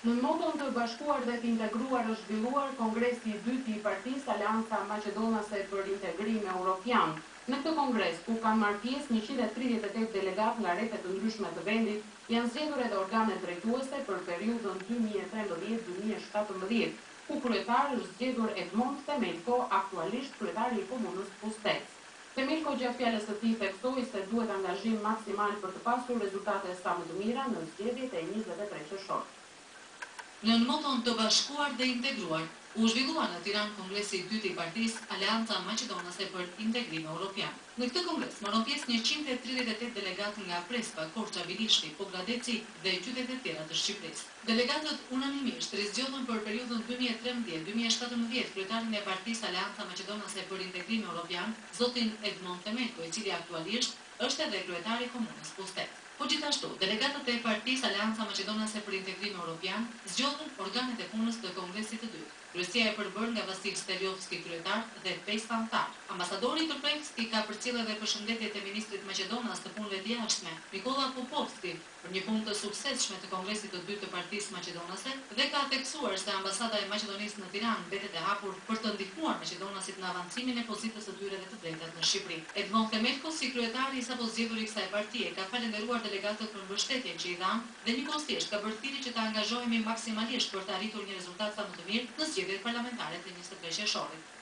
Në moton të bashkuar dhe të integruar është zhvilluar kongresi i dytë i Partisë Aleanca Maqedonase për Integrim Evropian. Në këtë kongres, ku kanë marrë pjesë 138 delegat nga rrethet të ndryshme të vendit, janë zgjedhur edhe organet drejtuese për periudhën 2013-2017, ku kryetar është zgjedhur Edmond Themelko, aktualisht kryetari i komunës Pustec. Themelko gjatë fjalës së tij theksoi se duhet angazhim maksimal për të pasur rezultate sa më të mira në zgjedhjet e 23 qershor. Në moton të bashkuar dhe integruar, u zhvillua në Tiranë kongresi i dytë i Partisë Aleanca Maqedonase për Integrim Evropian. Në këtë kongres morën pjesë 138 delegatë nga Prespa, Korça, Vilishti, Pogradeci dhe qytetet tjera të Shqipërisë. Delegatët unanimisht rizgjodhën për periudhën 2013-2017 kryetarin e Partisë Aleanca Maqedonase për Integrim Evropian, zotin Edmond Themelko, i cili aktualisht është edhe kryetari i komunës Pustec. Po gjithashtu, delegatët e Partisë Aleanca Maqedonase për Integrim Evropian zgjodhën organet e punës të kongresit të dytë. Kryesia e përbërë nga Vasil Steliovski, kryetar, dhe 5 anëtar. Ambasadori Tërpevski ka përcjellë edhe përshëndetjet e ministrit maqedonas të punëve të jashtme, Nikola Popovski, për një punë të suksesshme të kongresit të dytë të Partisë Maqedonase dhe ka theksuar se ambasada e Maqedonisë në Tiranë mbetet e hapur për të ndihmuar maqedonasit në avancimin e pozitës së tyre dhe të drejtat në Shqipëri. Edmond Themelko, si kryetari i sapo zgjedhur i kësaj partie, ka falenderuar delegatët për mbështetjen që i dhanë dhe njëkohësisht ka bërë thirrje që të angazhohemi maksimalisht për të arritur një rezultat sa më të mirë në zgjedhjet parlamentare të 23 qershorit.